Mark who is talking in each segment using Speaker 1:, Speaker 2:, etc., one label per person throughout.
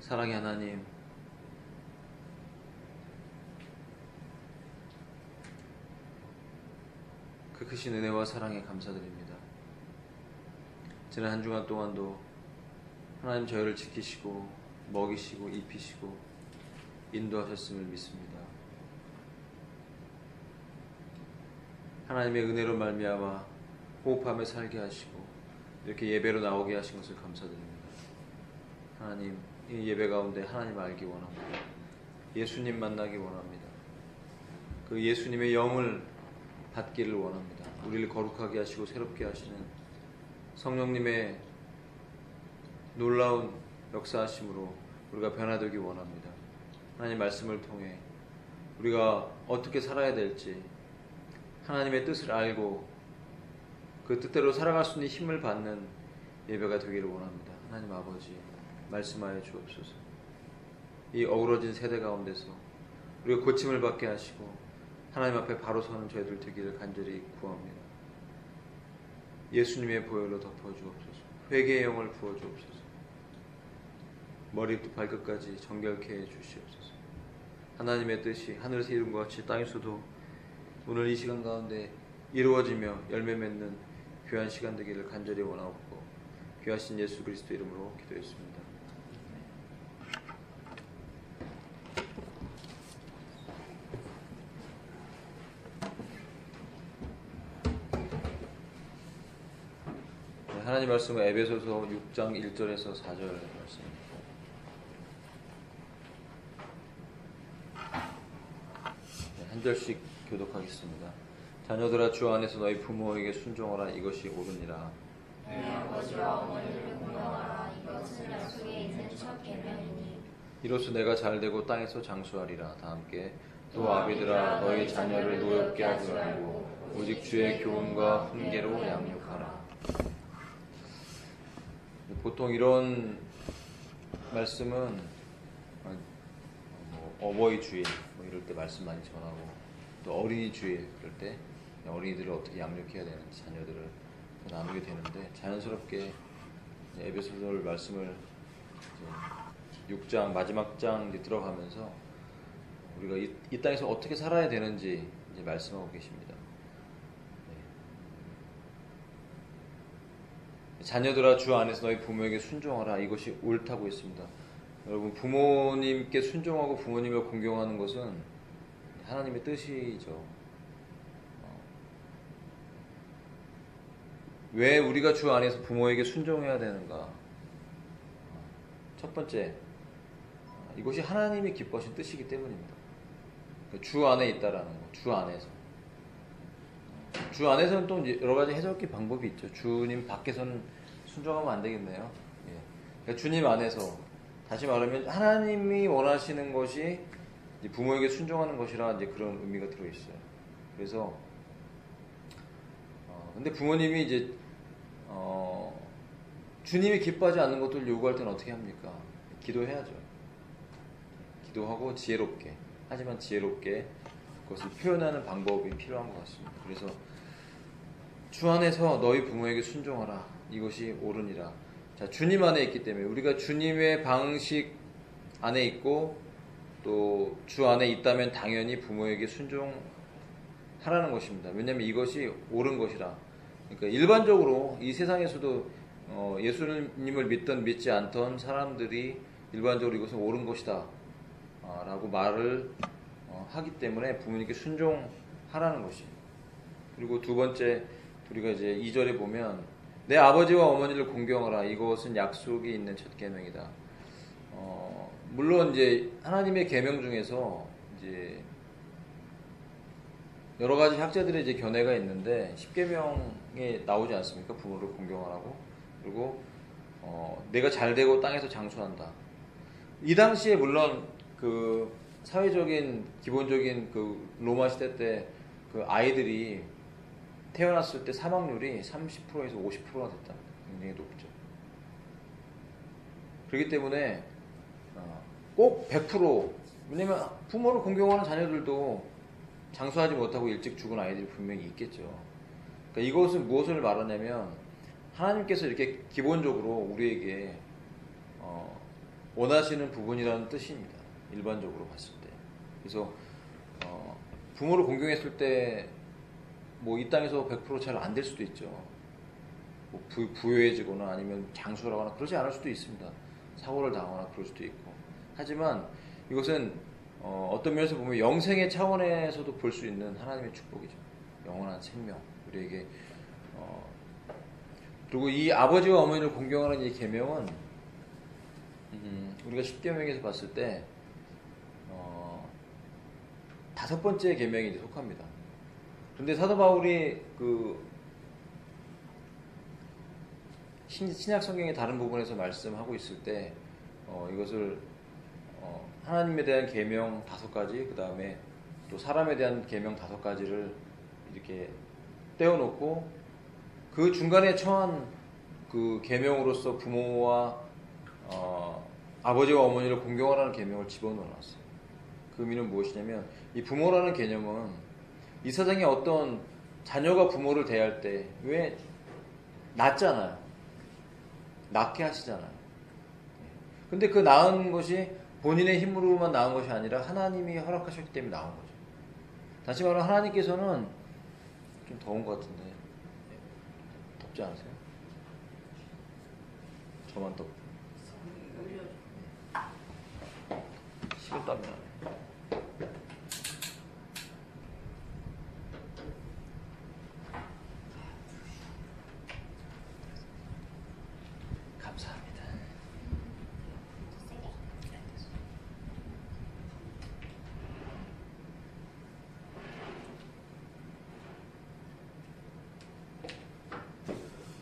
Speaker 1: 사랑의 하나님, 그 크신 은혜와 사랑에 감사드립니다. 지난 한 주간 동안도 하나님 저희를 지키시고 먹이시고 입히시고 인도하셨음을 믿습니다. 하나님의 은혜로 말미암아 호흡하며 살게 하시고 이렇게 예배로 나오게 하신 것을 감사드립니다. 하나님, 이 예배 가운데 하나님 알기 원합니다. 예수님 만나기 원합니다. 그 예수님의 영을 받기를 원합니다. 우리를 거룩하게 하시고 새롭게 하시는 성령님의 놀라운 역사하심으로 우리가 변화되기 원합니다. 하나님 말씀을 통해 우리가 어떻게 살아야 될지 하나님의 뜻을 알고 그 뜻대로 살아갈 수 있는 힘을 받는 예배가 되기를 원합니다. 하나님 아버지, 말씀하여 주옵소서. 이 어우러진 세대 가운데서 우리가 고침을 받게 하시고 하나님 앞에 바로 서는 저희들 되기를 간절히 구합니다. 예수님의 보혈로 덮어주옵소서. 회개의 영을 부어주옵소서. 머리부터 발끝까지 정결케 해주시옵소서. 하나님의 뜻이 하늘에서 이룬 것 같이 땅에서도 오늘 이 시간 가운데 이루어지며 열매 맺는 귀한 시간 되기를 간절히 원하옵고 귀하신 예수 그리스도 이름으로 기도했습니다. 하나님 말씀은 에베소서 6장 1절에서 4절 말씀입니다. 한 절씩 교독하겠습니다. 자녀들아 주 안에서 너희 부모에게 순종하라. 이것이 옳으니라.
Speaker 2: 내 아버지와 어머니를 공경하라. 이것은 약속에 있는 첫 계명이니.
Speaker 1: 이로써 내가 잘되고 땅에서 장수하리라. 다 함께 또 아비들아 너희 자녀를 노엽게 하지 말고 오직 주의 교훈과 훈계로 양육하라. 보통 이런 말씀은 어버이 주일 이럴 때 말씀 많이 전하고 또 어린이 주일 그럴 때 어린이들을 어떻게 양육해야 되는지 자녀들을 나누게 되는데 자연스럽게 에베소서 말씀을 6장 마지막 장 들어가면서 우리가 이 땅에서 어떻게 살아야 되는지 이제 말씀하고 계십니다. 자녀들아 주 안에서 너희 부모에게 순종하라. 이것이 옳다고 했습니다. 여러분, 부모님께 순종하고 부모님을 공경하는 것은 하나님의 뜻이죠. 왜 우리가 주 안에서 부모에게 순종해야 되는가? 첫 번째, 이것이 하나님이 기뻐하신 뜻이기 때문입니다. 주 안에 있다라는 거, 주 안에서. 주 안에서는 또 여러 가지 해석의 방법이 있죠. 주님 밖에서는 순종하면 안 되겠네요. 그러니까 주님 안에서, 다시 말하면 하나님이 원하시는 것이 부모에게 순종하는 것이라 이제 그런 의미가 들어있어요. 그래서 근데 부모님이 이제 주님이 기뻐하지 않는 것들을 요구할 때는 어떻게 합니까? 기도해야죠. 기도하고 지혜롭게, 하지만 지혜롭게 그것을 표현하는 방법이 필요한 것 같습니다. 그래서 주 안에서 너희 부모에게 순종하라. 이것이 옳으니라. 자, 주님 안에 있기 때문에 우리가 주님의 방식 안에 있고 또 주 안에 있다면 당연히 부모에게 순종하라는 것입니다. 왜냐하면 이것이 옳은 것이라. 그러니까 일반적으로 이 세상에서도 예수님을 믿던 믿지 않던 사람들이 일반적으로 이것은 옳은 것이다 라고 말을 하기 때문에 부모님께 순종하라는 것이. 그리고 두 번째, 우리가 이제 2절에 보면 내 아버지와 어머니를 공경하라. 이것은 약속이 있는 첫 계명이다. 물론 이제 하나님의 계명 중에서 이제 여러 가지 학자들의 이제 견해가 있는데 10계명에 나오지 않습니까? 부모를 공경하라고. 그리고 내가 잘되고 땅에서 장수한다. 이 당시에 물론 그 사회적인 기본적인 그 로마 시대 때 그 아이들이 태어났을 때 사망률이 30%에서 50%가 됐다. 굉장히 높죠. 그렇기 때문에 꼭 100%, 왜냐면 부모를 공경하는 자녀들도 장수하지 못하고 일찍 죽은 아이들이 분명히 있겠죠. 그러니까 이것은 무엇을 말하냐면 하나님께서 이렇게 기본적으로 우리에게 원하시는 부분이라는 뜻입니다. 일반적으로 봤을 때. 그래서 부모를 공경했을 때 뭐 이 땅에서 100% 잘 안 될 수도 있죠. 뭐 부유해지거나 아니면 장수를 하거나 그러지 않을 수도 있습니다. 사고를 당하거나 그럴 수도 있고. 하지만 이것은 어떤 면에서 보면 영생의 차원에서도 볼 수 있는 하나님의 축복이죠. 영원한 생명 우리에게. 그리고 이 아버지와 어머니를 공경하는 이 계명은 우리가 10계명에서 봤을 때 5번째 계명에 이제 속합니다. 그런데 사도 바울이 그 신약 성경의 다른 부분에서 말씀하고 있을 때 이것을 하나님에 대한 계명 5가지, 그 다음에 또 사람에 대한 계명 5가지를 이렇게 떼어놓고 그 중간에 처한 그 계명으로서 부모와 아버지와 어머니를 공경하라는 계명을 집어넣어놨어요. 그 의미는 무엇이냐면 이 부모라는 개념은 이 세상에 어떤 자녀가 부모를 대할 때 왜 낳잖아요. 낳게 하시잖아요. 근데 그 낳은 것이 본인의 힘으로만 낳은 것이 아니라 하나님이 허락하셨기 때문에 낳은 거죠. 다시 말하면 하나님께서는 좀 더운 것 같은데 덥지 않으세요? 저만 덥고 식은땀이 나네. 감사합니다.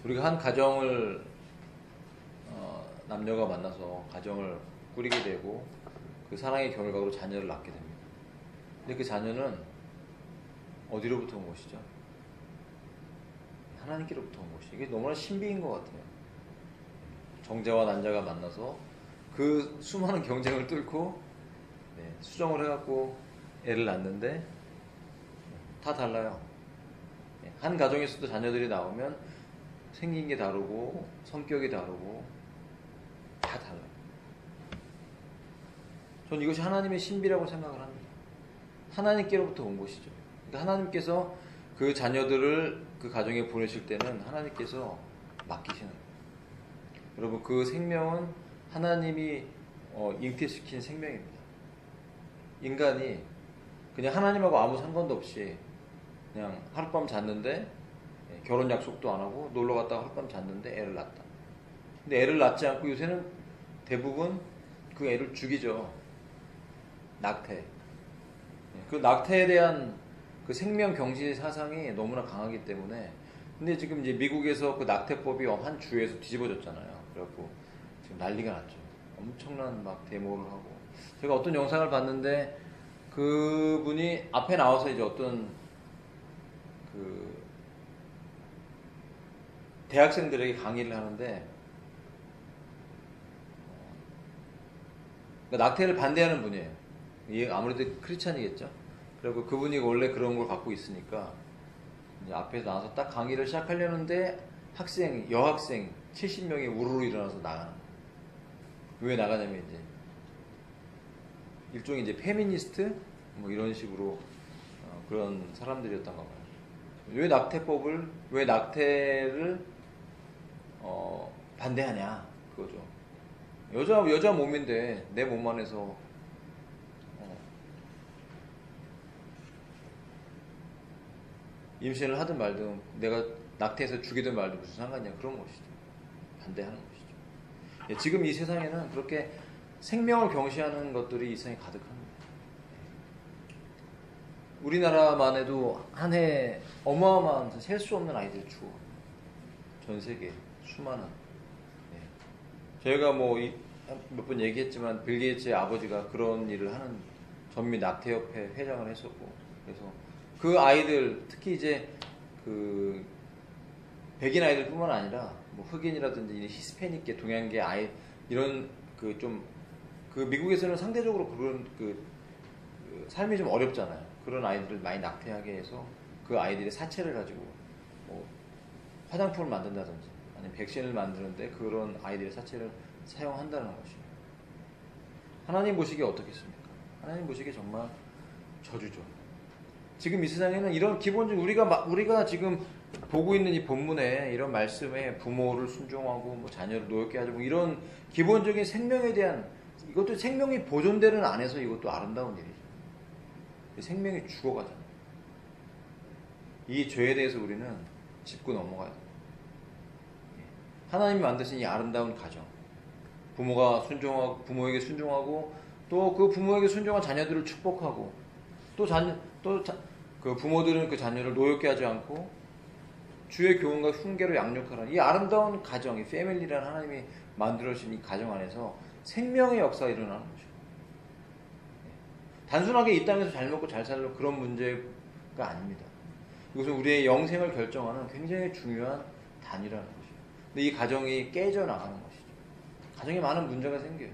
Speaker 1: 우리가 한 가정을 남녀가 만나서 가정을 꾸리게 되고 그 사랑의 결과로 자녀를 낳게 됩니다. 근데 그 자녀는 어디로부터 온 것이죠? 하나님께로부터 온 것이. 이게 너무나 신비인 것 같아요. 정자와 난자가 만나서 그 수많은 경쟁을 뚫고 수정을 해갖고 애를 낳는데 다 달라요. 한 가정에서도 자녀들이 나오면 생긴 게 다르고 성격이 다르고 다 달라요. 전 이것이 하나님의 신비라고 생각을 합니다. 하나님께로부터 온 것이죠. 그러니까 하나님께서 그 자녀들을 그 가정에 보내실 때는 하나님께서 맡기시는 거예요. 여러분 그 생명은 하나님이 잉태시킨 생명입니다. 인간이 그냥 하나님하고 아무 상관도 없이 그냥 하룻밤 잤는데 결혼 약속도 안 하고 놀러 갔다가 하룻밤 잤는데 애를 낳았다. 근데 애를 낳지 않고 요새는 대부분 그 애를 죽이죠. 낙태. 그 낙태에 대한 그 생명 경시 사상이 너무나 강하기 때문에. 근데 지금 이제 미국에서 그 낙태법이 한 주에서 뒤집어졌잖아요. 그래갖고 지금 난리가 났죠. 엄청난 막 데모를 하고. 제가 어떤 영상을 봤는데 그분이 앞에 나와서 이제 어떤 그 대학생들에게 강의를 하는데 그러니까 낙태를 반대하는 분이에요. 아무래도 크리스찬이겠죠. 그리고 그분이 원래 그런 걸 갖고 있으니까 이제 앞에서 나와서 딱 강의를 시작하려는데 여학생 70명이 우르르 일어나서 나가는 거예요. 왜 나가냐면 이제 일종의 이제 페미니스트 뭐 이런 식으로 그런 사람들이었던 가 봐요. 왜 낙태를 반대하냐 그거죠. 여자 몸인데 내 몸 안에서 임신을 하든 말든 내가 낙태해서 죽이든 말든 무슨 상관이냐 그런 것이죠. 반대하는 것이죠. 지금 이 세상에는 그렇게 생명을 경시하는 것들이 이 세상에 가득합니다. 우리나라만 해도 한 해 어마어마한 셀 수 없는 아이들 죽어. 전 세계 수많은. 저희가 뭐 몇 번 얘기했지만 빌 게이츠의 아버지가 그런 일을 하는 전미 낙태협회 회장을 했었고, 그래서 그 아이들 특히 이제 그 백인 아이들뿐만 아니라 뭐 흑인이라든지 히스패닉계 동양계 아이 이런 그 좀 그 미국에서는 상대적으로 그런 그 삶이 좀 어렵잖아요. 그런 아이들을 많이 낙태하게 해서 그 아이들의 사체를 가지고 뭐 화장품을 만든다든지 아니면 백신을 만드는데 그런 아이들의 사체를 사용한다는 것이에요. 하나님 보시기에 어떻겠습니까? 하나님 보시기에 정말 저주죠. 지금 이 세상에는 이런 기본적인 우리가 지금 보고 있는 이 본문에 이런 말씀에 부모를 순종하고 뭐 자녀를 노엽게 하고 이런 기본적인 생명에 대한 이것도 생명이 보존되는 안에서 이것도 아름다운 일이죠. 생명이 죽어가잖아요. 이 죄에 대해서 우리는 짚고 넘어가야 돼요. 하나님이 만드신 이 아름다운 가정, 부모에게 순종하고 또 그 부모에게 순종한 자녀들을 축복하고 그 부모들은 그 자녀를 노엽게 하지 않고 주의 교훈과 훈계로 양육하라는 이 아름다운 가정, 이 패밀리라는 하나님이 만들어주신 이 가정 안에서 생명의 역사가 일어나는 거죠. 단순하게 이 땅에서 잘 먹고 잘 살려 그런 문제가 아닙니다. 이것은 우리의 영생을 결정하는 굉장히 중요한 단위라는 것이죠. 근데 이 가정이 깨져나가는 것이죠. 가정에 많은 문제가 생겨요.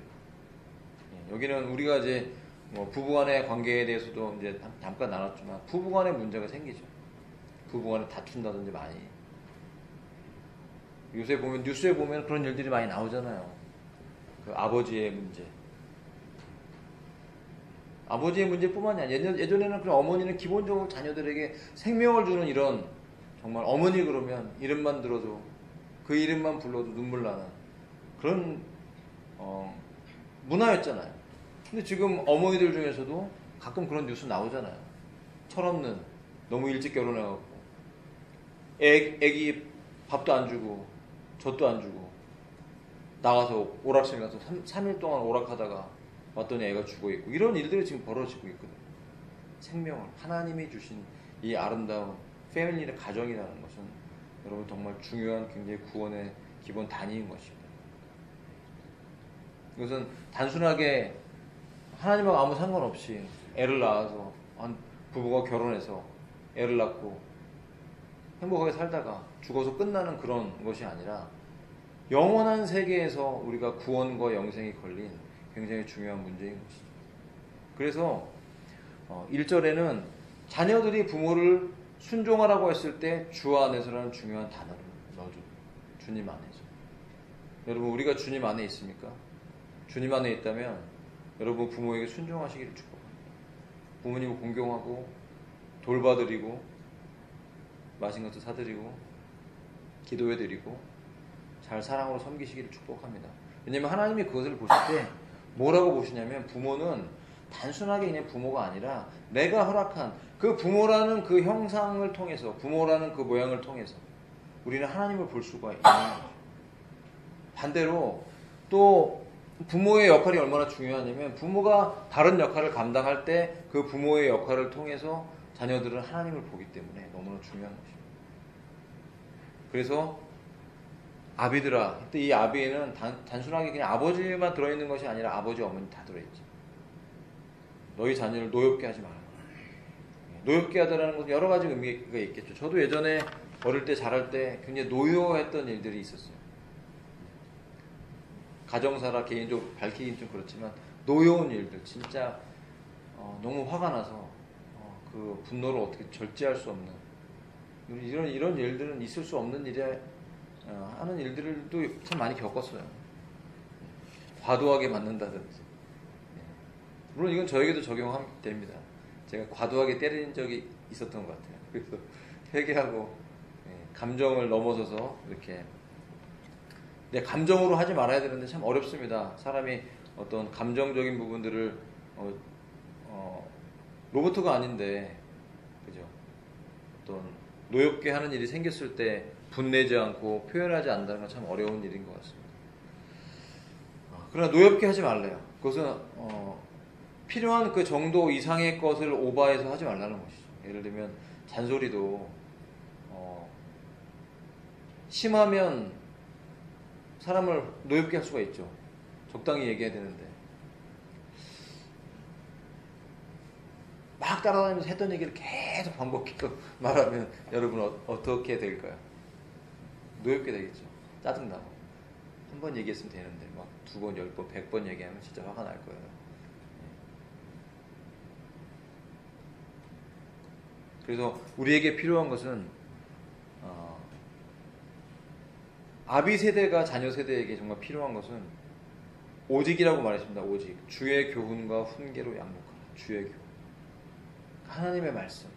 Speaker 1: 여기는 우리가 이제 뭐 부부간의 관계에 대해서도 이제 잠깐 나눴지만 부부간의 문제가 생기죠. 부부간에 다툰다든지 많이. 요새 보면 뉴스에 보면 그런 일들이 많이 나오잖아요. 그 아버지의 문제. 아버지의 문제뿐만이 아니라 예전에는 그런 어머니는 기본적으로 자녀들에게 생명을 주는 이런 정말 어머니 그러면 이름만 들어도 그 이름만 불러도 눈물 나는 그런 문화였잖아요. 근데 지금 어머니들 중에서도 가끔 그런 뉴스 나오잖아요. 철없는 너무 일찍 결혼해갖고 애기 밥도 안 주고 젖도 안 주고 나가서 오락실 가서 3일 동안 오락하다가 왔더니 애가 죽어있고 이런 일들이 지금 벌어지고 있거든요. 생명을 하나님이 주신 이 아름다운 패밀리의 가정이라는 것은 여러분 정말 중요한 굉장히 구원의 기본 단위인 것입니다. 이것은 단순하게 하나님하고 아무 상관없이 애를 낳아서 부부가 결혼해서 애를 낳고 행복하게 살다가 죽어서 끝나는 그런 것이 아니라 영원한 세계에서 우리가 구원과 영생이 걸린 굉장히 중요한 문제인 것이죠. 그래서 1절에는 자녀들이 부모를 순종하라고 했을 때 주 안에서라는 중요한 단어를 넣어줘. 주님 안에서. 여러분 우리가 주님 안에 있습니까? 주님 안에 있다면 여러분 부모에게 순종하시기를 축복합니다. 부모님을 공경하고 돌봐드리고 맛있는 것도 사드리고 기도해드리고 잘 사랑으로 섬기시기를 축복합니다. 왜냐하면 하나님이 그것을 보실 때 뭐라고 보시냐면 부모는 단순하게 그냥 부모가 아니라 내가 허락한 그 부모라는 그 형상을 통해서 부모라는 그 모양을 통해서 우리는 하나님을 볼 수가 있는 거죠. 반대로 또 부모의 역할이 얼마나 중요하냐면 부모가 다른 역할을 감당할 때 그 부모의 역할을 통해서 자녀들은 하나님을 보기 때문에 너무나 중요한 것입니다. 그래서 아비들아, 그때 이 아비에는 단순하게 그냥 아버지만 들어있는 것이 아니라 아버지, 어머니 다 들어있죠. 너희 자녀를 노엽게 하지 마라. 노엽게 하다라는 것은 여러 가지 의미가 있겠죠. 저도 예전에 어릴 때 자랄 때 굉장히 노여했던 일들이 있었어요. 가정사라 개인적으로 밝히긴 좀 그렇지만 노여운 일들, 진짜 너무 화가 나서 그 분노를 어떻게 절제할 수 없는 이런 일들은 있을 수 없는 일에 하는 일들도 참 많이 겪었어요. 과도하게 맞는다든지. 물론 이건 저에게도 적용됩니다. 제가 과도하게 때린 적이 있었던 것 같아요. 그래서 회개하고 감정을 넘어서서 이렇게 내 감정으로 하지 말아야 되는데 참 어렵습니다. 사람이 어떤 감정적인 부분들을 로봇가 아닌데 그죠? 어떤 노엽게 하는 일이 생겼을 때 분내지 않고 표현하지 않는다는 건 참 어려운 일인 것 같습니다. 그러나 노엽게 하지 말래요. 그것은 필요한 그 정도 이상의 것을 오버해서 하지 말라는 것이죠. 예를 들면 잔소리도 심하면 사람을 노엽게 할 수가 있죠. 적당히 얘기해야 되는데 막 따라다니면서 했던 얘기를 계속 반복해서 말하면 여러분 어떻게 될까요? 노엽게 되겠죠. 짜증나고 한 번 얘기했으면 되는데 막 2번, 10번, 100번 얘기하면 진짜 화가 날 거예요. 그래서 우리에게 필요한 것은 아비 세대가 자녀 세대에게 정말 필요한 것은 오직이라고 말했습니다. 오직 주의 교훈과 훈계로 양육하라. 주의 교훈, 하나님의 말씀.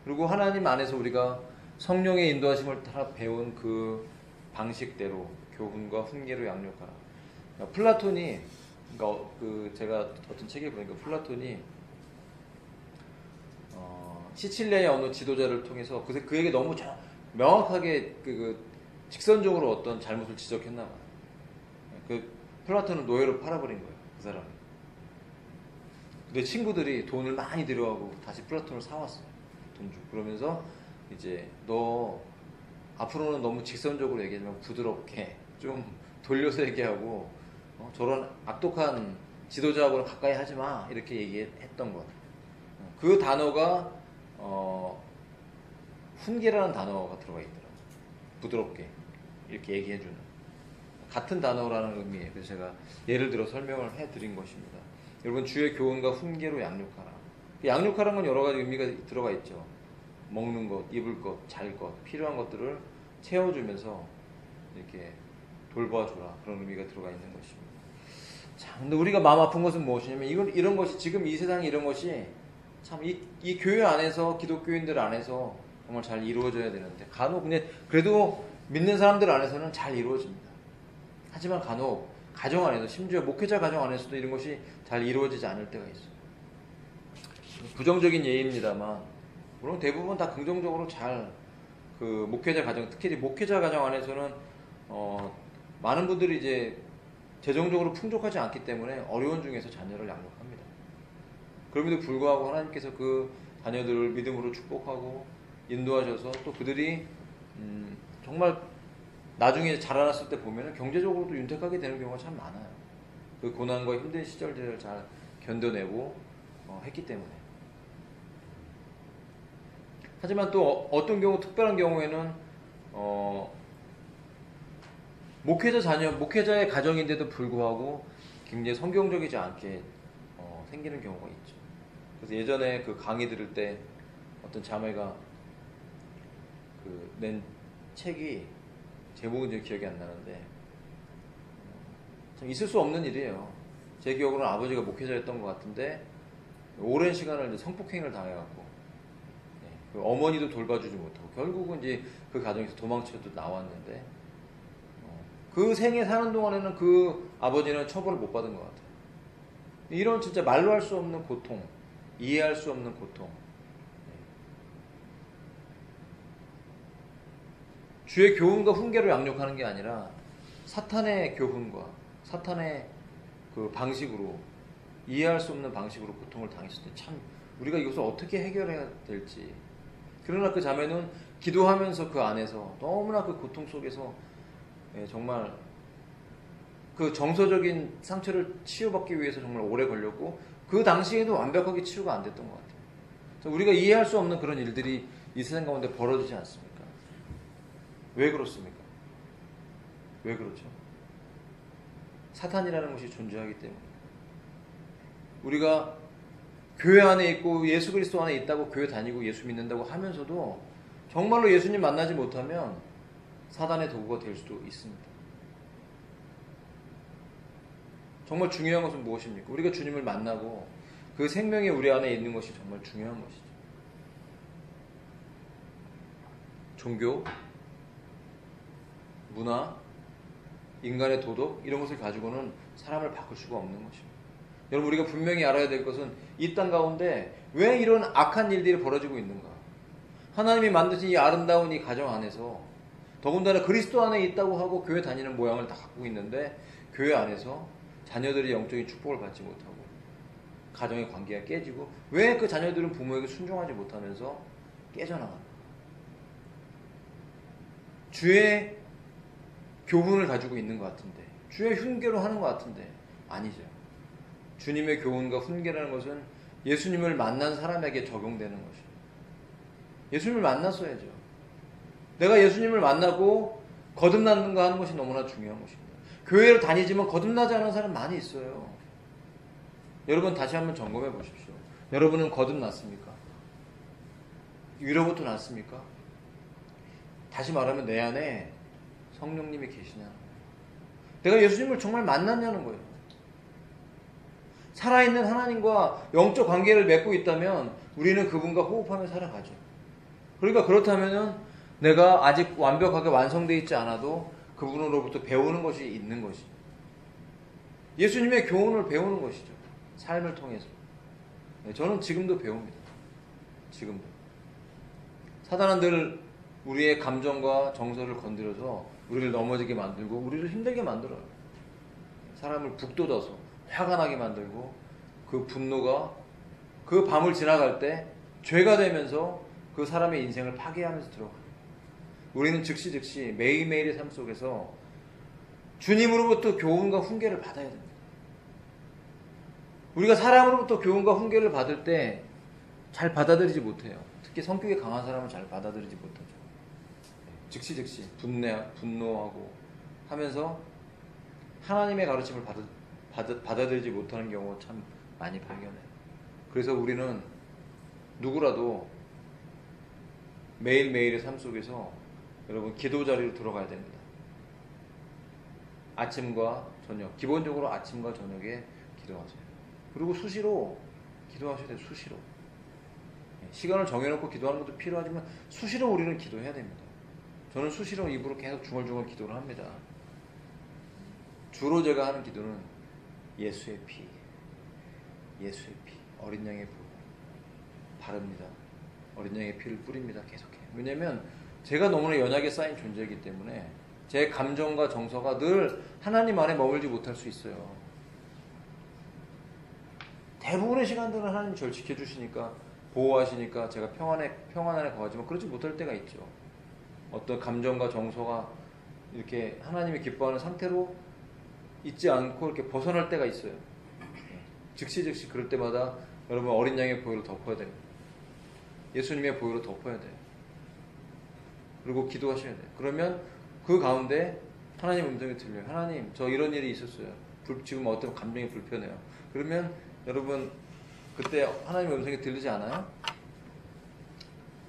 Speaker 1: 그리고 하나님 안에서 우리가 성령의 인도하심을 따라 배운 그 방식대로 교훈과 훈계로 양육하라. 그러니까 플라톤이, 그러니까 제가 어떤 책에 보니까 플라톤이 시칠리아의 어느 지도자를 통해서 그에게 너무 명확하게 직선적으로 어떤 잘못을 지적했나 봐요. 플라톤은 노예로 팔아버린 거예요, 그 사람이. 근데 친구들이 돈을 많이 들여가고 다시 플라톤을 사왔어요, 돈 주고. 그러면서 이제 너 앞으로는 너무 직선적으로 얘기하면 부드럽게 좀 돌려서 얘기하고 저런 악독한 지도자하고는 가까이 하지 마, 이렇게 얘기했던 것. 그 단어가 훈계라는 단어가 들어가 있더라고요. 부드럽게 이렇게 얘기해주는 같은 단어라는 의미예요. 그래서 제가 예를 들어 설명을 해드린 것입니다. 여러분, 주의 교훈과 훈계로 양육하라. 양육하라는 건 여러 가지 의미가 들어가 있죠. 먹는 것, 입을 것, 잘 것, 필요한 것들을 채워주면서 이렇게 돌봐주라, 그런 의미가 들어가 있는 것입니다. 자, 근데 우리가 마음 아픈 것은 무엇이냐면 이런 것이, 지금 이 세상에 이런 것이 참 이 교회 안에서, 기독교인들 안에서 정말 잘 이루어져야 되는데, 간혹 그래도 믿는 사람들 안에서는 잘 이루어집니다. 하지만 간혹 가정 안에서, 심지어 목회자 가정 안에서도 이런 것이 잘 이루어지지 않을 때가 있어요. 부정적인 예입니다만 물론 대부분 다 긍정적으로 잘 목회자 가정, 특히 목회자 가정 안에서는 많은 분들이 이제 재정적으로 풍족하지 않기 때문에 어려운 중에서 자녀를 양육합니다. 그럼에도 불구하고 하나님께서 그 자녀들을 믿음으로 축복하고 인도하셔서 또 그들이 정말 나중에 자라났을 때 보면 경제적으로도 윤택하게 되는 경우가 참 많아요. 그 고난과 힘든 시절들을 잘 견뎌내고 했기 때문에. 하지만 또 어떤 경우, 특별한 경우에는 목회자의 가정인데도 불구하고 굉장히 성경적이지 않게 생기는 경우가 있죠. 그래서 예전에 그 강의 들을 때 어떤 자매가 낸 책이, 제목은 좀 기억이 안 나는데 참 있을 수 없는 일이에요. 제 기억으로는 아버지가 목회자였던 것 같은데 오랜 시간을 이제 성폭행을 당해갖고 그 어머니도 돌봐주지 못하고 결국은 이제 그 가정에서 도망쳐도 나왔는데 그 생에 사는 동안에는 그 아버지는 처벌을 못 받은 것 같아요. 이런 진짜 말로 할 수 없는 고통, 이해할 수 없는 고통. 주의 교훈과 훈계로 양육하는 게 아니라 사탄의 교훈과 사탄의 그 방식으로, 이해할 수 없는 방식으로 고통을 당했을 때 참 우리가 이것을 어떻게 해결해야 될지. 그러나 그 자매는 기도하면서 그 안에서 너무나 그 고통 속에서 정말 그 정서적인 상처를 치유받기 위해서 정말 오래 걸렸고, 그 당시에도 완벽하게 치유가 안 됐던 것 같아요. 우리가 이해할 수 없는 그런 일들이 이 세상 가운데 벌어지지 않습니까? 왜 그렇습니까? 왜 그렇죠? 사탄이라는 것이 존재하기 때문에. 우리가 교회 안에 있고 예수 그리스도 안에 있다고 교회 다니고 예수 믿는다고 하면서도 정말로 예수님 만나지 못하면 사단의 도구가 될 수도 있습니다. 정말 중요한 것은 무엇입니까? 우리가 주님을 만나고 그 생명이 우리 안에 있는 것이 정말 중요한 것이죠. 종교, 문화, 인간의 도덕, 이런 것을 가지고는 사람을 바꿀 수가 없는 것입니다. 여러분, 우리가 분명히 알아야 될 것은 이 땅 가운데 왜 이런 악한 일들이 벌어지고 있는가? 하나님이 만드신 이 아름다운 이 가정 안에서, 더군다나 그리스도 안에 있다고 하고 교회 다니는 모양을 다 갖고 있는데, 교회 안에서 자녀들이 영적인 축복을 받지 못하고 가정의 관계가 깨지고, 왜 그 자녀들은 부모에게 순종하지 못하면서 깨져나간다? 주의 교훈을 가지고 있는 것 같은데, 주의 훈계로 하는 것 같은데 아니죠. 주님의 교훈과 훈계라는 것은 예수님을 만난 사람에게 적용되는 것입니다. 예수님을 만났어야죠. 내가 예수님을 만나고 거듭나는가 하는 것이 너무나 중요한 것입니다. 교회를 다니지만 거듭나지 않은 사람 많이 있어요. 여러분, 다시 한번 점검해 보십시오. 여러분은 거듭났습니까? 위로부터 났습니까? 다시 말하면 내 안에 성령님이 계시냐? 내가 예수님을 정말 만났냐는 거예요. 살아있는 하나님과 영적 관계를 맺고 있다면 우리는 그분과 호흡하며 살아가죠. 그러니까 그렇다면 내가 아직 완벽하게 완성되어 있지 않아도 그분으로부터 배우는 것이 있는 것이죠. 예수님의 교훈을 배우는 것이죠. 삶을 통해서. 저는 지금도 배웁니다. 지금도. 사단은 늘 우리의 감정과 정서를 건드려서 우리를 넘어지게 만들고 우리를 힘들게 만들어요. 사람을 북돋아서 화가 나게 만들고 그 분노가 그 밤을 지나갈 때 죄가 되면서 그 사람의 인생을 파괴하면서 들어가요. 우리는 즉시 매일매일의 삶 속에서 주님으로부터 교훈과 훈계를 받아야 됩니다. 우리가 사람으로부터 교훈과 훈계를 받을 때 잘 받아들이지 못해요. 특히 성격이 강한 사람은 잘 받아들이지 못하죠. 즉시 분노하고 하면서 하나님의 가르침을 받아들이지 못하는 경우 참 많이 발견해요. 그래서 우리는 누구라도 매일매일의 삶 속에서 여러분 기도 자리로 들어가야 됩니다. 아침과 저녁, 기본적으로 아침과 저녁에 기도하세요. 그리고 수시로 기도하셔야 돼요. 수시로. 시간을 정해놓고 기도하는 것도 필요하지만 수시로 우리는 기도해야 됩니다. 저는 수시로 입으로 계속 중얼중얼 기도를 합니다. 주로 제가 하는 기도는 예수의 피, 어린 양의 피 바릅니다. 어린 양의 피를 뿌립니다. 계속해요. 왜냐하면 제가 너무나 연약에 쌓인 존재이기 때문에 제 감정과 정서가 늘 하나님 안에 머물지 못할 수 있어요. 대부분의 시간들은 하나님이 저를 지켜주시니까 보호하시니까 제가 평안 안에 거하지만 그렇지 못할 때가 있죠. 어떤 감정과 정서가 이렇게 하나님이 기뻐하는 상태로 있지 않고 이렇게 벗어날 때가 있어요. 즉시 그럴 때마다 여러분 어린 양의 보혈로 덮어야 됩니다. 예수님의 보혈로 덮어야 돼요. 그리고 기도하셔야 돼요. 그러면 그 가운데 하나님 음성이 들려요. 하나님 저 이런 일이 있었어요. 지금 어떤 감정이 불편해요. 그러면 여러분 그때 하나님의 음성이 들리지 않아요?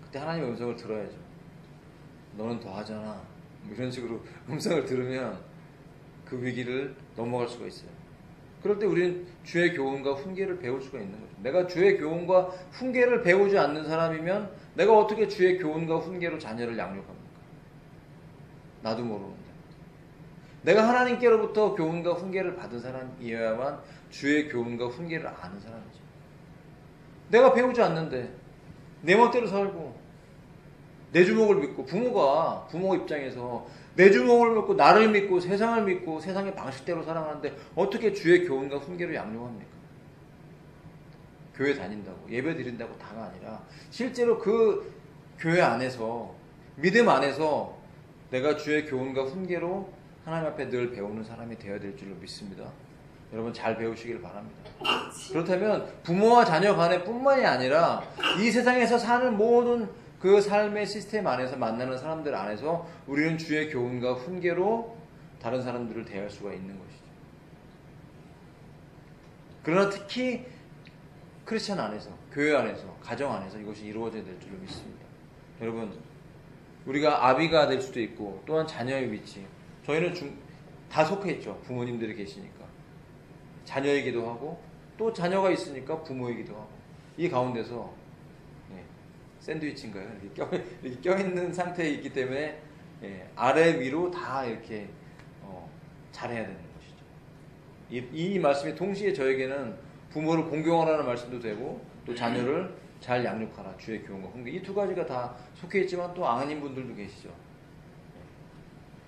Speaker 1: 그때 하나님의 음성을 들어야죠. 너는 더 하잖아. 뭐 이런 식으로 음성을 들으면 그 위기를 넘어갈 수가 있어요. 그럴 때 우리는 주의 교훈과 훈계를 배울 수가 있는 거죠. 내가 주의 교훈과 훈계를 배우지 않는 사람이면 내가 어떻게 주의 교훈과 훈계로 자녀를 양육합니까? 나도 모르는데. 내가 하나님께로부터 교훈과 훈계를 받은 사람이어야만 주의 교훈과 훈계를 아는 사람이죠. 내가 배우지 않는데 내 멋대로 살고 내 주먹을 믿고 부모 입장에서 내 주먹을 믿고 나를 믿고 세상을 믿고 세상의 방식대로 살아가는데 어떻게 주의 교훈과 훈계를 양육합니까? 교회 다닌다고 예배 드린다고 다가 아니라 실제로 그 교회 안에서 믿음 안에서 내가 주의 교훈과 훈계로 하나님 앞에 늘 배우는 사람이 되어야 될 줄로 믿습니다. 여러분 잘 배우시길 바랍니다. 그렇다면 부모와 자녀 간에 뿐만이 아니라 이 세상에서 사는 모든 그 삶의 시스템 안에서 만나는 사람들 안에서 우리는 주의 교훈과 훈계로 다른 사람들을 대할 수가 있는 것이죠. 그러나 특히 크리스천 안에서, 교회 안에서, 가정 안에서 이것이 이루어져야 될 줄로 믿습니다. 여러분 우리가 아비가 될 수도 있고 또한 자녀의 위치, 저희는 다 속해 있죠. 부모님들이 계시니까 자녀이기도 하고 또 자녀가 있으니까 부모이기도 하고 이 가운데서 샌드위치인가요? 이렇게 껴있는 상태에 있기 때문에 아래 위로 다 이렇게 잘해야 되는 것이죠. 이 말씀이 동시에 저에게는 부모를 공경하라는 말씀도 되고 또 자녀를 잘 양육하라 주의 교훈과 훈계 이 두 가지가 다 속해 있지만 또 아닌 분들도 계시죠.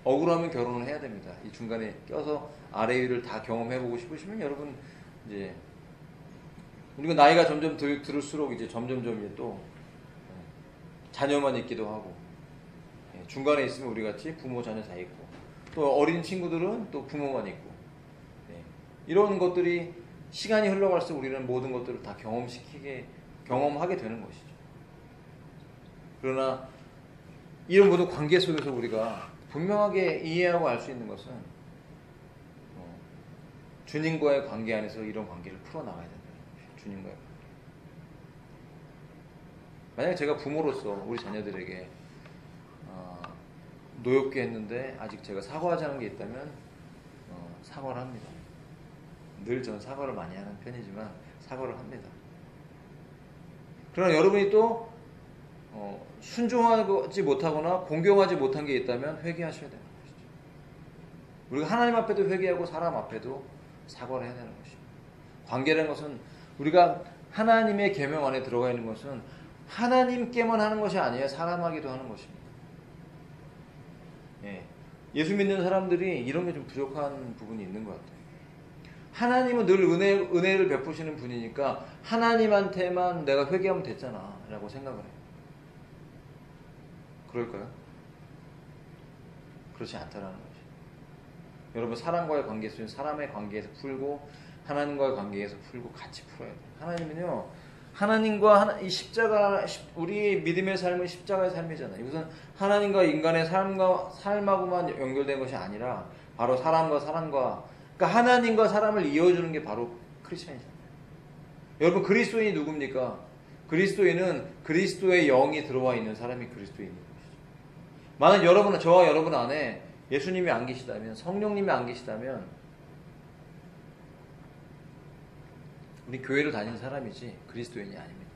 Speaker 1: 억울하면 결혼을 해야 됩니다. 이 중간에 껴서 아래 위를 다 경험해보고 싶으시면 여러분 이제 우리가 나이가 점점 들을수록 이제 점점 이제 또 자녀만 있기도 하고 중간에 있으면 우리 같이 부모 자녀 다 있고 또 어린 친구들은 또 부모만 있고 이런 것들이 시간이 흘러갈수록 우리는 모든 것들을 다 경험하게 되는 것이죠. 그러나 이런 모든 관계 속에서 우리가 분명하게 이해하고 알 수 있는 것은 주님과의 관계 안에서 이런 관계를 풀어나가야 된다는 것이죠. 주님과의 관계. 만약에 제가 부모로서 우리 자녀들에게 노엽게 했는데 아직 제가 사과하지 않은 게 있다면 사과를 합니다. 늘 저는 사과를 많이 하는 편이지만 사과를 합니다. 그러나 여러분이 또 순종하지 못하거나 공경하지 못한 게 있다면 회개하셔야 되는 것이죠. 우리가 하나님 앞에도 회개하고 사람 앞에도 사과를 해야 되는 것입니다. 관계라는 것은 우리가 하나님의 계명 안에 들어가 있는 것은 하나님께만 하는 것이 아니에요. 사람에게도 하는 것입니다. 예수 믿는 사람들이 이런 게 좀 부족한 부분이 있는 것 같아요. 하나님은 늘 은혜를 베푸시는 분이니까 하나님한테만 내가 회개하면 됐잖아 라고 생각을 해요. 그럴까요? 그렇지 않다라는 거죠. 여러분, 사람과의 관계 속에 사람의 관계에서 풀고 하나님과의 관계에서 풀고 같이 풀어야 돼요. 하나님은요, 하나님과 이 십자가, 우리 믿음의 삶은 십자가의 삶이잖아요. 이것은 하나님과 인간의 삶하고만 연결된 것이 아니라 바로 사람과 사람과, 그러니까 하나님과 사람을 이어주는 게 바로 크리스천이잖아요. 여러분, 그리스도인이 누굽니까? 그리스도인은 그리스도의 영이 들어와 있는 사람이 그리스도인인 것이죠. 만약 여러분, 저와 여러분 안에 예수님이 안 계시다면, 성령님이 안 계시다면 우리 교회를 다니는 사람이지 그리스도인이 아닙니다.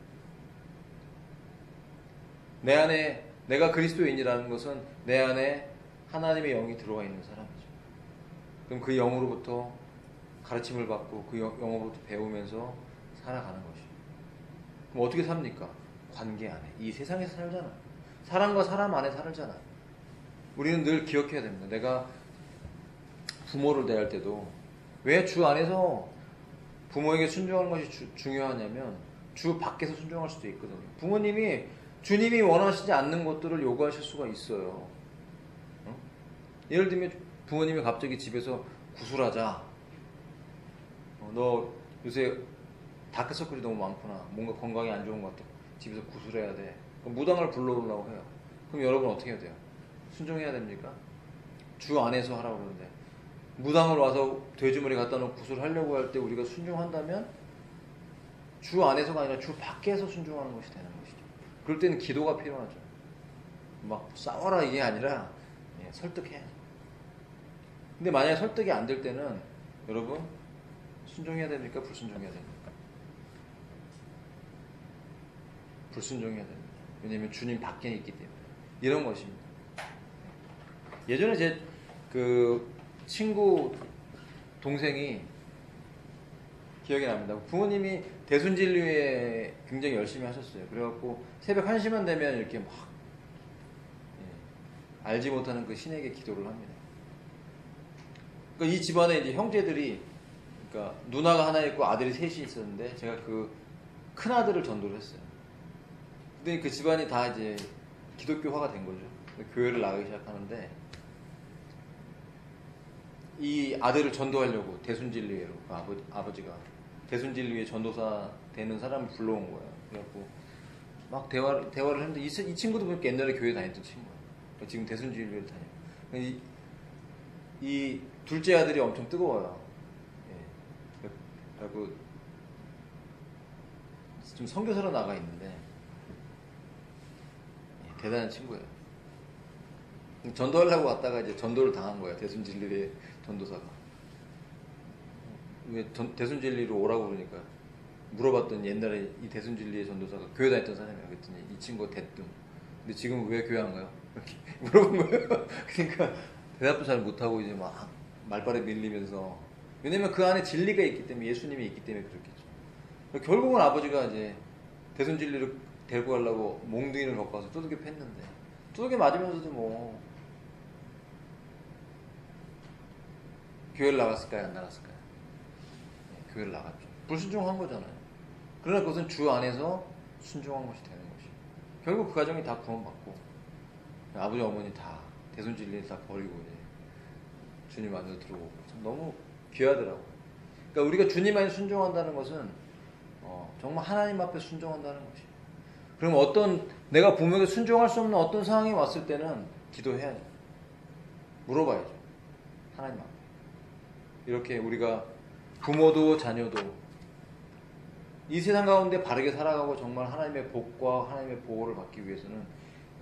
Speaker 1: 내 안에 내가 그리스도인이라는 것은 내 안에 하나님의 영이 들어와 있는 사람이죠. 그럼 그 영으로부터 가르침을 받고 그 영으로부터 배우면서 살아가는 것이죠. 그럼 어떻게 삽니까? 관계 안에. 이 세상에서 살잖아. 사람과 사람 안에 살잖아. 우리는 늘 기억해야 됩니다. 내가 부모를 대할 때도 왜 주 안에서 부모에게 순종하는 것이 중요하냐면 주 밖에서 순종할 수도 있거든요. 부모님이 주님이 원하시지 않는 것들을 요구하실 수가 있어요. 예를 들면 부모님이 갑자기 집에서 구술하자. 너 요새 다크서클이 너무 많구나. 뭔가 건강에 안 좋은 것 같아. 집에서 구술해야 돼. 그럼 무당을 불러오려고 해요. 그럼 여러분 어떻게 해야 돼요? 순종해야 됩니까? 주 안에서 하라고 그러는데 무당을 와서 돼지머리 갖다 놓고 구술하려고 할 때 우리가 순종한다면 주 안에서가 아니라 주 밖에서 순종하는 것이 되는 것이죠. 그럴 때는 기도가 필요하죠. 막 싸워라 이게 아니라 설득해야죠. 근데 만약에 설득이 안 될 때는 여러분 순종해야 됩니까? 불순종해야 됩니까? 불순종해야 됩니다. 왜냐하면 주님 밖에 있기 때문에. 이런 것입니다. 예전에 제 친구 동생이 기억이 납니다. 부모님이 대순진리회 굉장히 열심히 하셨어요. 그래갖고 새벽 1시만 되면 이렇게 막 알지 못하는 그 신에게 기도를 합니다. 그러니까 이 집안에 이제 형제들이, 그러니까 누나가 하나 있고 아들이 셋이 있었는데 제가 그 큰 아들을 전도를 했어요. 근데 그 집안이 다 이제 기독교화가 된 거죠. 교회를 나가기 시작하는데 이 아들을 전도하려고 대순진리회로 아버지가 대순진리회 전도사 되는 사람을 불러온 거예요. 그래갖고 막 대화를 했는데 이 친구도 보니까 옛날에 교회 다녔던 친구예요. 지금 대순진리회를 다녀요. 이 둘째 아들이 엄청 뜨거워요. 그래갖고 좀 선교사로 나가 있는데 대단한 친구예요. 전도하려고 왔다가 이제 전도를 당한 거예요. 대순진리회 전도사가. 왜 대순진리로 오라고 그러니까 물어봤더니 옛날에 이 대순진리회 전도사가 교회 다녔던 사람이에요. 그랬더니 이 친구가 대뜸. 근데 지금 왜 교회 안 가요? 이렇게 물어본 거예요. 그러니까 대답도 잘 못하고 이제 막 말발에 밀리면서. 왜냐면 그 안에 진리가 있기 때문에, 예수님이 있기 때문에 그렇겠죠. 결국은 아버지가 이제 대순진리로 데리고 가려고 몽둥이를 갖고 와서 두들겨 팼는데 두들겨 맞으면서도 뭐 교회를 나갔을까요? 안 나갔을까요? 교회를 나갔죠. 불순종한 거잖아요. 그러나 그것은 주 안에서 순종한 것이 되는 것이에요. 결국 그 가정이 다 구원받고 아버지 어머니 다 대순진리 다 버리고 이제 주님 안으로 들어오고 참 너무 귀하더라고요. 그러니까 우리가 주님 안에 순종한다는 것은 정말 하나님 앞에 순종한다는 것이에요. 그럼 내가 부모에게 순종할 수 없는 어떤 상황이 왔을 때는 기도해야죠. 물어봐야죠. 하나님 앞에. 이렇게 우리가 부모도 자녀도 이 세상 가운데 바르게 살아가고 정말 하나님의 복과 하나님의 보호를 받기 위해서는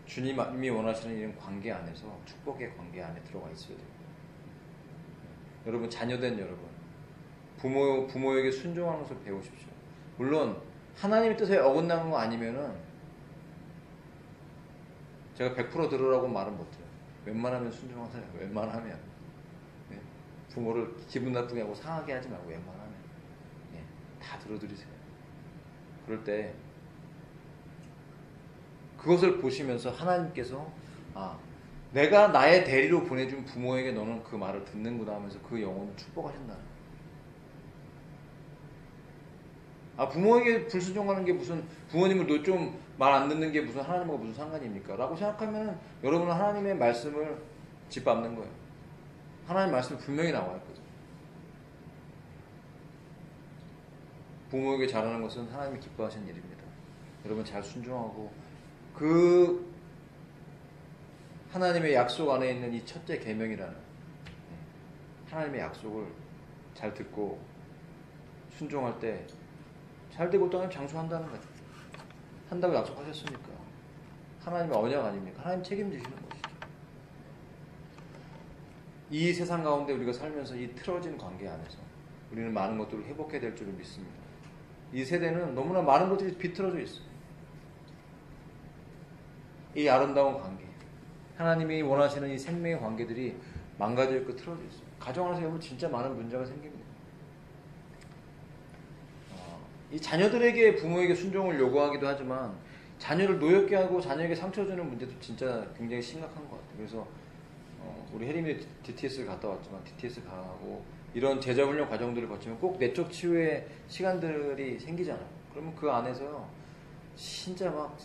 Speaker 1: 주님이 원하시는 이런 관계 안에서 축복의 관계 안에 들어가 있어야 됩니다. 여러분 자녀된 여러분 부모에게 순종하는 것을 배우십시오. 물론 하나님의 뜻에 어긋나는 거 아니면은 제가 100% 들으라고 말은 못해요. 웬만하면 순종하세요. 웬만하면 네. 부모를 기분 나쁘게 하고 상하게 하지 말고 웬만하면 네. 다 들어드리세요. 그럴 때 그것을 보시면서 하나님께서 내가 나의 대리로 보내준 부모에게 너는 그 말을 듣는구나 하면서 그 영혼을 축복하신다. 부모에게 불순종하는 게 무슨 부모님을 좀 말 안 듣는 게 무슨 하나님과 무슨 상관입니까? 라고 생각하면 여러분은 하나님의 말씀을 짓밟는 거예요. 하나님의 말씀이 분명히 나와 있거든요. 부모에게 잘하는 것은 하나님이 기뻐하시는 일입니다. 여러분 잘 순종하고 그 하나님의 약속 안에 있는 이 첫째 계명이라는 하나님의 약속을 잘 듣고 순종할 때 잘 되고 또 하나님 장수한다는 거죠. 한다고 약속하셨으니까 하나님의 언약 아닙니까? 하나님 책임지시는 것이죠. 이 세상 가운데 우리가 살면서 이 틀어진 관계 안에서 우리는 많은 것들을 회복해야 될 줄을 믿습니다. 이 세대는 너무나 많은 것들이 비틀어져 있어요. 이 아름다운 관계, 하나님이 원하시는 이 생명의 관계들이 망가져 있고 틀어져 있어요. 가정 안에서 여러분 진짜 많은 문제가 생깁니다. 이 자녀들에게 부모에게 순종을 요구하기도 하지만 자녀를 노엽게 하고 자녀에게 상처 주는 문제도 진짜 굉장히 심각한 것 같아요. 그래서 우리 혜림이 DTS를 갔다 왔지만 DTS 가고 이런 제자훈련 과정들을 거치면 꼭 내적 치유의 시간들이 생기잖아요. 그러면 그 안에서 진짜 막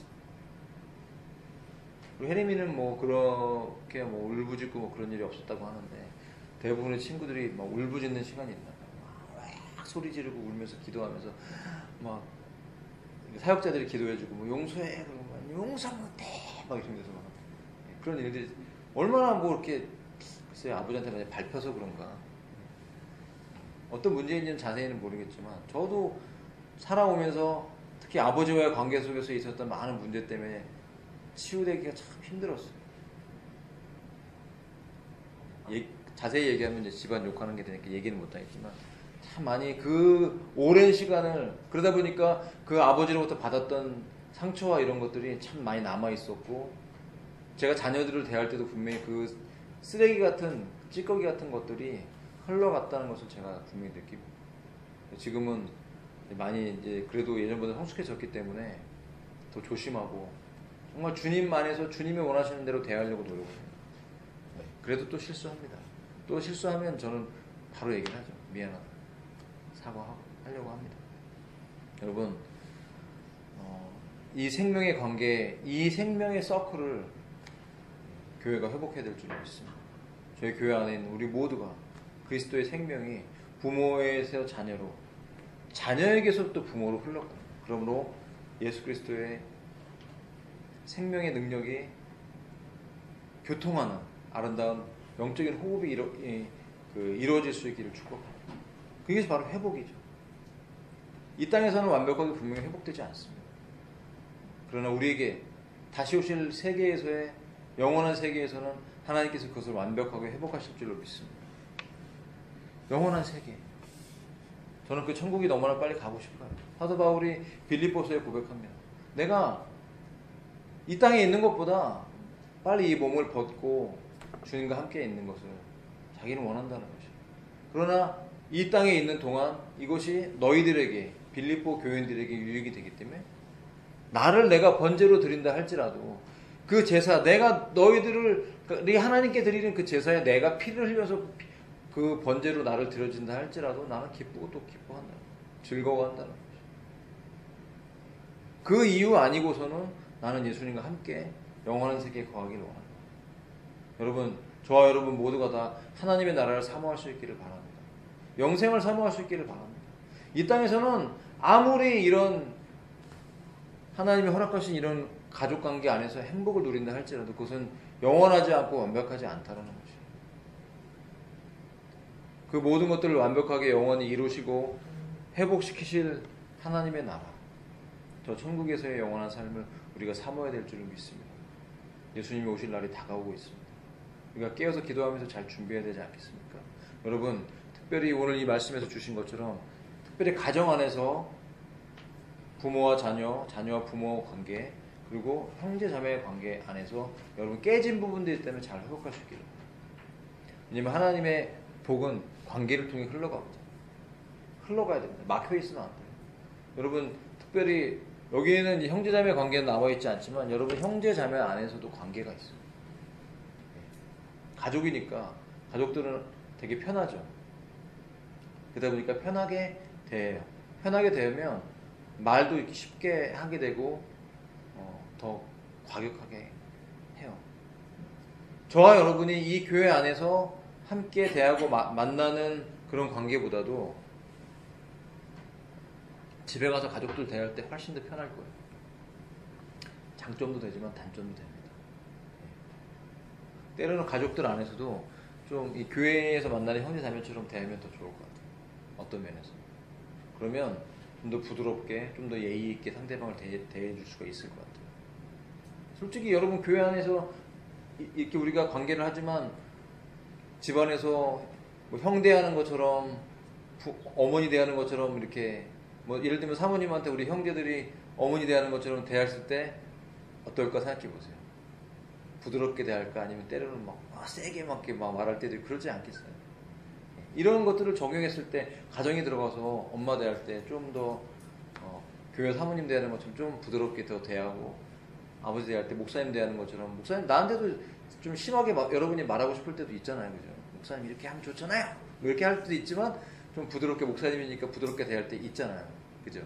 Speaker 1: 우리 혜림이는 뭐 그렇게 뭐 울부짖고 뭐 그런 일이 없었다고 하는데 대부분의 친구들이 막 울부짖는 시간이 있나 봐요. 막 소리 지르고 울면서 기도하면서 막 사역자들이 기도해주고 뭐 용서해 그러면 용서 못해 막 이러면서 막 그런 일들이 얼마나 뭐 이렇게 글쎄요 아버지한테 많이 밟혀서 그런가 어떤 문제인지는 자세히는 모르겠지만 저도 살아오면서 특히 아버지와의 관계 속에서 있었던 많은 문제 때문에 치유되기가 참 힘들었어요. 자세히 얘기하면 이제 집안 욕하는 게 되니까 얘기는 못하겠지만 참 많이 그 오랜 시간을 그러다 보니까 그 아버지로부터 받았던 상처와 이런 것들이 참 많이 남아 있었고 제가 자녀들을 대할 때도 분명히 그 쓰레기 같은 찌꺼기 같은 것들이 흘러갔다는 것을 제가 분명히 느끼고 지금은 많이 이제 그래도 예전보다 성숙해졌기 때문에 더 조심하고 정말 주님 안에서 주님이 원하시는 대로 대하려고 노력해요. 그래도 또 실수합니다. 또 실수하면 저는 바로 얘기를 하죠. 미안하다. 사과하려고 합니다. 여러분 이 생명의 관계, 이 생명의 서클을 교회가 회복해야 될 줄 믿습니다. 저희 교회 안에 있는 우리 모두가 그리스도의 생명이 부모에서 자녀로 자녀에게서부터 부모로 흘렀고 그러므로 예수 그리스도의 생명의 능력이 교통하는 아름다운 영적인 호흡이 이루어질 수 있기를 축복합니다. 그게 바로 회복이죠. 이 땅에서는 완벽하게 분명히 회복되지 않습니다. 그러나 우리에게 다시 오실 세계에서의 영원한 세계에서는 하나님께서 그것을 완벽하게 회복하실 줄로 믿습니다. 영원한 세계. 저는 그 천국이 너무나 빨리 가고 싶어요. 사도 바울이 빌립보서에 고백합니다. 내가 이 땅에 있는 것보다 빨리 이 몸을 벗고 주님과 함께 있는 것을 자기는 원한다는 것이에요. 그러나 이 땅에 있는 동안 이것이 너희들에게 빌립보 교인들에게 유익이 되기 때문에 나를 내가 번제로 드린다 할지라도 그 제사 내가 너희들이 하나님께 드리는 그 제사에 내가 피를 흘려서 그 번제로 나를 드려진다 할지라도 나는 기쁘고 또 기뻐한다. 즐거워한다는 것이에요. 그 이유 아니고서는 나는 예수님과 함께 영원한 세계에 거하기를 원합니다. 여러분, 저와 여러분 모두가 다 하나님의 나라를 사모할 수 있기를 바랍니다. 영생을 사모할 수 있기를 바랍니다. 이 땅에서는 아무리 이런 하나님이 허락하신 이런 가족관계 안에서 행복을 누린다 할지라도 그것은 영원하지 않고 완벽하지 않다는 것이에요. 그 모든 것들을 완벽하게 영원히 이루시고 회복시키실 하나님의 나라, 저 천국에서의 영원한 삶을 우리가 사모해야 될 줄을 믿습니다. 예수님이 오실 날이 다가오고 있습니다. 우리가 깨어서 기도하면서 잘 준비해야 되지 않겠습니까? 여러분, 특별히 오늘 이 말씀에서 주신 것처럼 특별히 가정 안에서 부모와 자녀, 자녀와 부모 관계, 그리고 형제 자매의 관계 안에서 여러분 깨진 부분들이 있다면 잘 회복할 수 있기를. 왜냐면 하나님의 복은 관계를 통해 흘러가야 됩니다. 막혀 있으면 안 돼요. 여러분, 특별히 여기에는 형제 자매 관계는 나와 있지 않지만 여러분 형제 자매 안에서도 관계가 있어요. 가족이니까 가족들은 되게 편하죠. 그러다 보니까 편하게 대해요. 편하게 대하면 말도 이렇게 쉽게 하게 되고 더 과격하게 해요. 저와 여러분이 이 교회 안에서 함께 대하고 만나는 그런 관계보다도 집에 가서 가족들 대할 때 훨씬 더 편할 거예요. 장점도 되지만 단점도 됩니다. 때로는 가족들 안에서도 좀 이 교회에서 만나는 형제 자매처럼 대하면 더 좋을 것 같아요. 어떤 면에서. 그러면 좀 더 부드럽게, 좀 더 예의 있게 상대방을 대해줄 수가 있을 것 같아요. 솔직히 여러분 교회 안에서 이렇게 우리가 관계를 하지만 집안에서 뭐 형 대하는 것처럼 어머니 대하는 것처럼 이렇게 뭐 예를 들면 사모님한테 우리 형제들이 어머니 대하는 것처럼 대했을 때 어떨까 생각해 보세요. 부드럽게 대할까 아니면 때로는 막 세게 막 말할 때도 그러지 않겠어요. 이런 것들을 적용했을 때 가정에 들어가서 엄마 대할 때 좀 더 교회 사모님 대하는 것처럼 좀 부드럽게 더 대하고 아버지 대할 때 목사님 대하는 것처럼 목사님 나한테도 좀 심하게 여러분이 말하고 싶을 때도 있잖아요. 그죠? 목사님 이렇게 하면 좋잖아요. 뭐 이렇게 할 때도 있지만 좀 부드럽게 목사님이니까 부드럽게 대할 때 있잖아요. 그죠?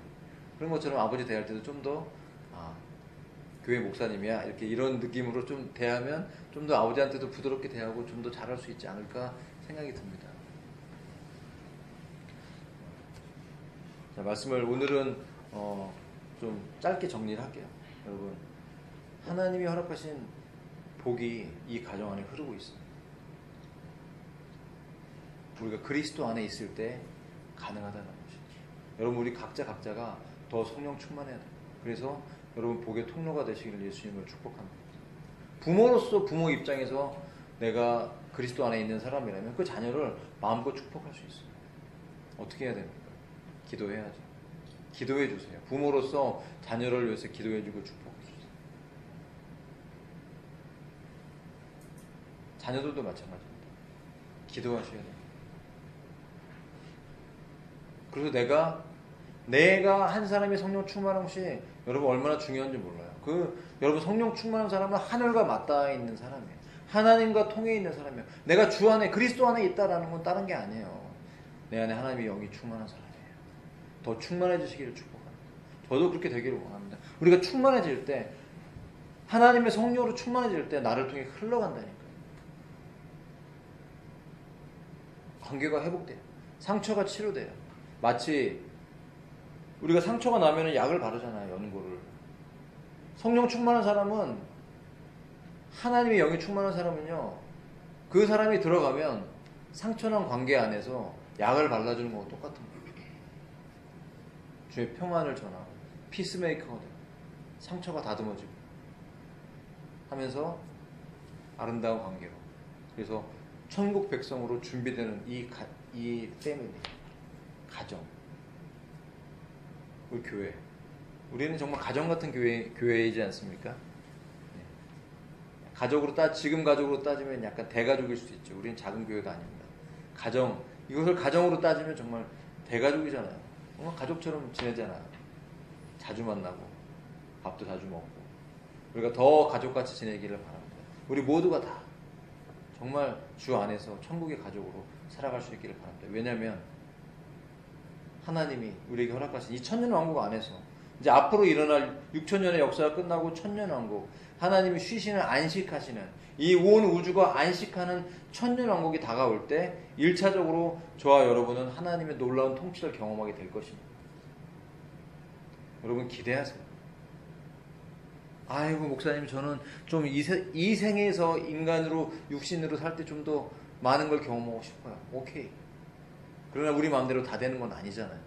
Speaker 1: 그런 것처럼 아버지 대할 때도 좀 더 교회 목사님이야 이렇게 이런 느낌으로 좀 대하면 좀 더 아버지한테도 부드럽게 대하고 좀 더 잘할 수 있지 않을까 생각이 듭니다. 자, 말씀을 오늘은 좀 짧게 정리를 할게요. 여러분, 하나님이 허락하신 복이 이 가정 안에 흐르고 있습니다. 우리가 그리스도 안에 있을 때 가능하다는 것이죠. 여러분, 우리 각자가 더 성령 충만해야 돼요. 그래서 여러분 복의 통로가 되시기를 예수님을 축복합니다. 부모로서 부모 입장에서 내가 그리스도 안에 있는 사람이라면 그 자녀를 마음껏 축복할 수 있어요. 어떻게 해야 됩니까? 기도해야죠. 기도해 주세요. 부모로서 자녀를 위해서 기도해 주고 축복해 주세요. 자녀들도 마찬가지입니다. 기도하셔야 됩니다. 그래서 내가 한 사람이 성령 충만한 것이 여러분 얼마나 중요한지 몰라요. 여러분 성령 충만한 사람은 하늘과 맞닿아 있는 사람이에요. 하나님과 통해 있는 사람이에요. 내가 주 안에 그리스도 안에 있다라는 건 다른 게 아니에요. 내 안에 하나님의 영이 충만한 사람이에요. 더 충만해지시기를 축복합니다. 저도 그렇게 되기를 원합니다. 우리가 충만해질 때 하나님의 성령으로 충만해질 때 나를 통해 흘러간다니까요. 관계가 회복돼요. 상처가 치료돼요. 마치 우리가 상처가 나면 약을 바르잖아요. 연고를. 성령 충만한 사람은 하나님의 영이 충만한 사람은요. 그 사람이 들어가면 상처난 관계 안에서 약을 발라주는 거와 똑같은 거예요. 주의 평안을 전하고 피스메이커가 돼요. 상처가 다듬어지고 하면서 아름다운 관계로. 그래서 천국 백성으로 준비되는 이 패밀리, 가정, 우리 교회. 우리는 정말 가정 같은 교회이지 않습니까? 네. 지금 가족으로 따지면 약간 대가족일 수도 있죠. 우리는 작은 교회가 아닙니다. 이것을 가정으로 따지면 정말 대가족이잖아요. 정말 가족처럼 지내잖아요. 자주 만나고, 밥도 자주 먹고. 우리가 더 가족같이 지내기를 바랍니다. 우리 모두가 다 정말 주 안에서 천국의 가족으로 살아갈 수 있기를 바랍니다. 왜냐하면 하나님이 우리에게 허락하신 이 천년왕국 안에서 이제 앞으로 일어날 6천년의 역사가 끝나고 천년왕국, 하나님이 쉬시는 안식하시는 이 온 우주가 안식하는 천년왕국이 다가올 때 1차적으로 저와 여러분은 하나님의 놀라운 통치를 경험하게 될 것입니다. 여러분 기대하세요. 아이고 목사님 저는 좀 이 생에서 인간으로 육신으로 살 때 좀 더 많은 걸 경험하고 싶어요. 오케이. 그러나 우리 마음대로 다 되는 건 아니잖아요.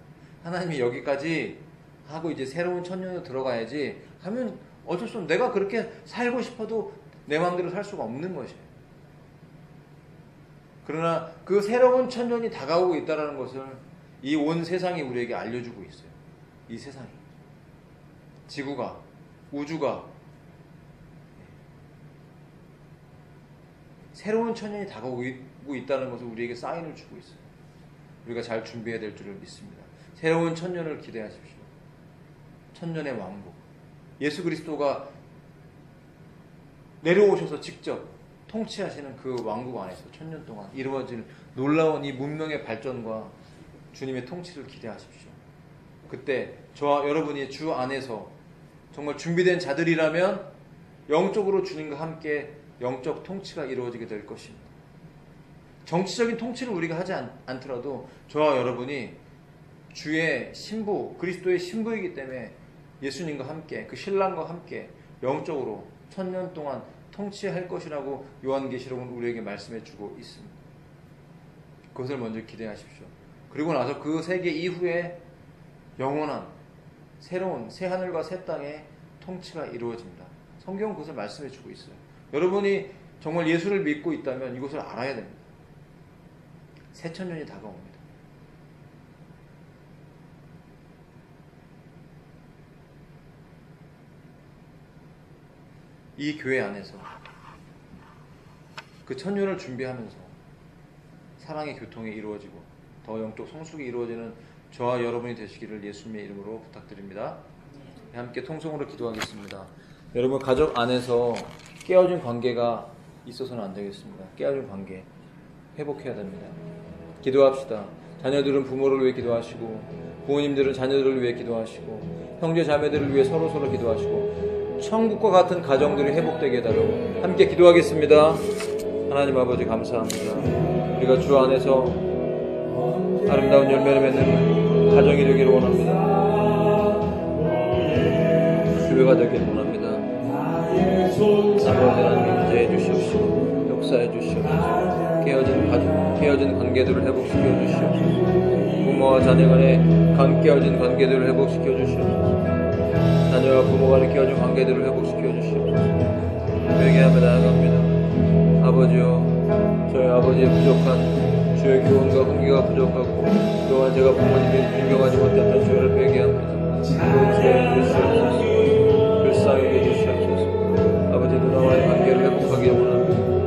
Speaker 1: 하나님이 여기까지 하고 이제 새로운 천년으로 들어가야지 하면 어쩔 수 없어. 내가 그렇게 살고 싶어도 내 마음대로 살 수가 없는 것이에요. 그러나 그 새로운 천년이 다가오고 있다는 것을 이 온 세상이 우리에게 알려주고 있어요. 이 세상이, 지구가, 우주가 새로운 천년이 다가오고 있다는 것을 우리에게 사인을 주고 있어요. 우리가 잘 준비해야 될 줄을 믿습니다. 새로운 천년을 기대하십시오. 천년의 왕국, 예수 그리스도가 내려오셔서 직접 통치하시는 그 왕국 안에서 천년 동안 이루어질 놀라운 이 문명의 발전과 주님의 통치를 기대하십시오. 그때 저와 여러분이 주 안에서 정말 준비된 자들이라면 영적으로 주님과 함께 영적 통치가 이루어지게 될 것입니다. 정치적인 통치를 우리가 하지 않더라도 저와 여러분이 주의 신부, 그리스도의 신부이기 때문에 예수님과 함께, 그 신랑과 함께 영적으로 천년 동안 통치할 것이라고 요한계시록은 우리에게 말씀해 주고 있습니다. 그것을 먼저 기대하십시오. 그리고 나서 그 세계 이후에 영원한 새로운 새하늘과 새 땅의 통치가 이루어집니다. 성경은 그것을 말씀해 주고 있어요. 여러분이 정말 예수를 믿고 있다면 이것을 알아야 됩니다. 새 천년이 다가옵니다. 이 교회 안에서 그 천년을 준비하면서 사랑의 교통이 이루어지고 더 영적 성숙이 이루어지는 저와 여러분이 되시기를 예수님의 이름으로 부탁드립니다. 함께 통성으로 기도하겠습니다. 여러분, 가족 안에서 깨어진 관계가 있어서는 안 되겠습니다. 깨어진 관계 회복해야 됩니다. 기도합시다. 자녀들은 부모를 위해 기도하시고, 부모님들은 자녀들을 위해 기도하시고, 형제 자매들을 위해 서로 기도하시고, 천국과 같은 가정들이 회복되게 해달라고 함께 기도하겠습니다. 하나님 아버지, 감사합니다. 우리가 주 안에서 아름다운 열매를 맺는 가정이 되기를 원합니다. 교회가 되기를 원합니다. 아버지 하나님, 인자해 주시옵시고 역사해 주시옵소서. 깨어진 관계들을 회복시켜 주시옵소서. 부모와 자녀 간의 깨어진 관계들을 회복시켜 주시옵소서. 자녀와 부모 간의 깨어진 관계들을 회복시켜 주시옵소서. 회개하며 나아갑니다. 아버지여, 저희 아버지의 부족한 주의 교훈과 훈계가 부족하고 또한 제가 부모님이 인정하지 못했던 죄를 회개합니다. 용서해 주시옵소서. 불쌍히 여겨 주시옵소서. 아버지, 누나와의 관계를 회복하기 원합니다.